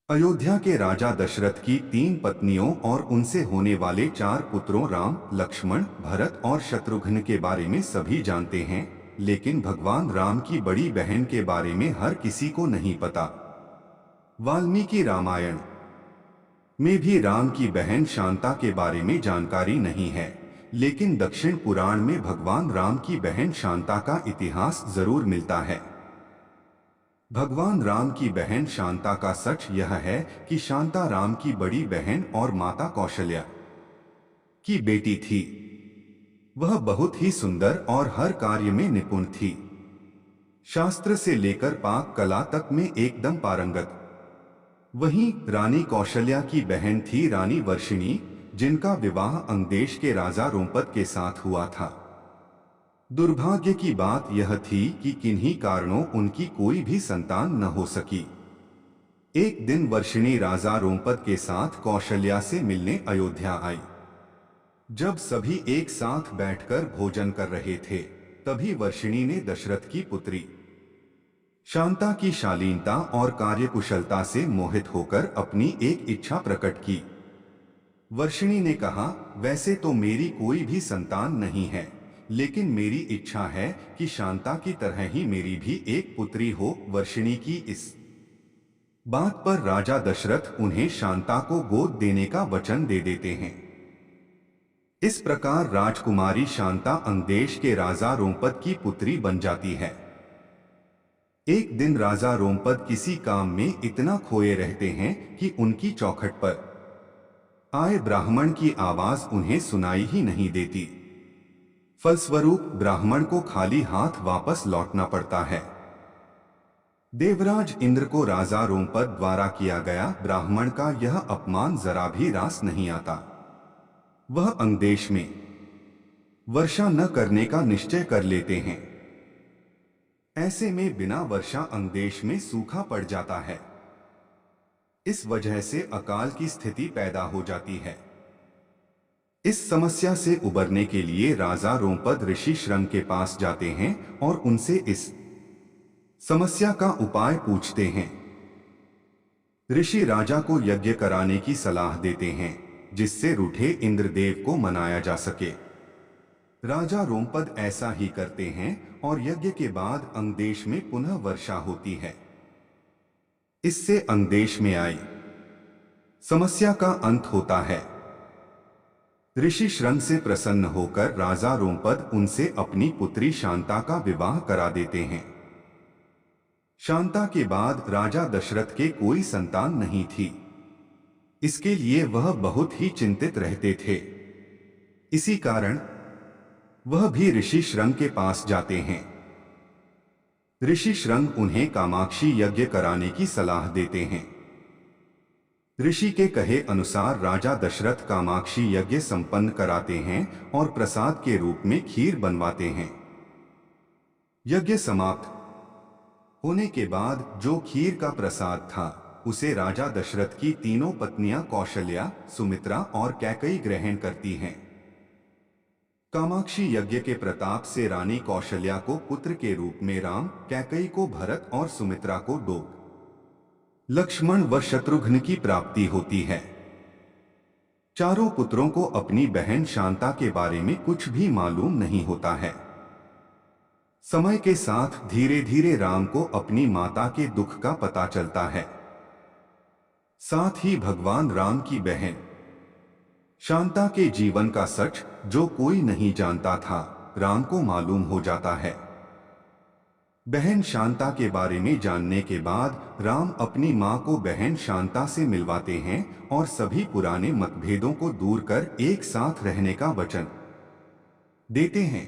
अयोध्या के राजा दशरथ की 3 पत्नियों और उनसे होने वाले 4 पुत्रों राम, लक्ष्मण, भरत और शत्रुघ्न के बारे में सभी जानते हैं, लेकिन भगवान राम की बड़ी बहन के बारे में हर किसी को नहीं पता। वाल्मीकि रामायण में भी राम की बहन शांता के बारे में जानकारी नहीं है, लेकिन दक्षिण पुराण में भगवान राम की बहन शांता का इतिहास जरूर मिलता है। भगवान राम की बहन शांता का सच यह है कि शांता राम की बड़ी बहन और माता कौशल्या की बेटी थी। वह बहुत ही सुंदर और हर कार्य में निपुण थी। शास्त्र से लेकर पाक कला तक में एकदम पारंगत। वहीं रानी कौशल्या की बहन थी रानी वर्षिणी, जिनका विवाह अंगदेश के राजा रोमपद के साथ हुआ था। दुर्भाग्य की बात यह थी कि किन्हीं कारणों उनकी कोई भी संतान न हो सकी। एक दिन वर्षिणी राजा रोमपद के साथ कौशल्या से मिलने अयोध्या आई। जब सभी एक साथ बैठकर भोजन कर रहे थे, तभी वर्षिणी ने दशरथ की पुत्री शांता की शालीनता और कार्यकुशलता से मोहित होकर अपनी एक इच्छा प्रकट की। वर्षिणी ने कहा, वैसे तो मेरी कोई भी संतान नहीं है, लेकिन मेरी इच्छा है कि शांता की तरह ही मेरी भी एक पुत्री हो। वर्षिणी की इस बात पर राजा दशरथ उन्हें शांता को गोद देने का वचन दे देते हैं। इस प्रकार राजकुमारी शांता अंगदेश के राजा रोमपद की पुत्री बन जाती है। एक दिन राजा रोमपद किसी काम में इतना खोए रहते हैं कि उनकी चौखट पर आए ब्राह्मण की आवाज उन्हें सुनाई ही नहीं देती। फलस्वरूप ब्राह्मण को खाली हाथ वापस लौटना पड़ता है। देवराज इंद्र को राजा रोमपद द्वारा किया गया ब्राह्मण का यह अपमान जरा भी रास नहीं आता। वह अंगदेश में वर्षा न करने का निश्चय कर लेते हैं। ऐसे में बिना वर्षा अंगदेश में सूखा पड़ जाता है। इस वजह से अकाल की स्थिति पैदा हो जाती है। इस समस्या से उबरने के लिए राजा रोमपद ऋषि श्रंग के पास जाते हैं और उनसे इस समस्या का उपाय पूछते हैं। ऋषि राजा को यज्ञ कराने की सलाह देते हैं, जिससे रूठे इंद्रदेव को मनाया जा सके। राजा रोमपद ऐसा ही करते हैं और यज्ञ के बाद अंगदेश में पुनः वर्षा होती है। इससे अंगदेश में आई समस्या का अंत होता है। ऋषि श्रंग से प्रसन्न होकर राजा रोमपद उनसे अपनी पुत्री शांता का विवाह करा देते हैं। शांता के बाद राजा दशरथ के कोई संतान नहीं थी। इसके लिए वह बहुत ही चिंतित रहते थे। इसी कारण वह भी ऋषि श्रंग के पास जाते हैं। ऋषि श्रंग उन्हें कामाक्षी यज्ञ कराने की सलाह देते हैं। ऋषि के कहे अनुसार राजा दशरथ कामाक्षी यज्ञ संपन्न कराते हैं और प्रसाद के रूप में खीर बनवाते हैं। यज्ञ समाप्त होने के बाद जो खीर का प्रसाद था, उसे राजा दशरथ की तीनों पत्नियां कौशल्या, सुमित्रा और कैकेयी ग्रहण करती हैं। कामाक्षी यज्ञ के प्रताप से रानी कौशल्या को पुत्र के रूप में राम, कैकेयी को भरत और सुमित्रा को 2 लक्ष्मण व शत्रुघ्न की प्राप्ति होती है। चारों पुत्रों को अपनी बहन शांता के बारे में कुछ भी मालूम नहीं होता है। समय के साथ धीरे धीरे राम को अपनी माता के दुख का पता चलता है। साथ ही भगवान राम की बहन शांता के जीवन का सच, जो कोई नहीं जानता था, राम को मालूम हो जाता है। बहन शांता के बारे में जानने के बाद राम अपनी मां को बहन शांता से मिलवाते हैं और सभी पुराने मतभेदों को दूर कर एक साथ रहने का वचन देते हैं।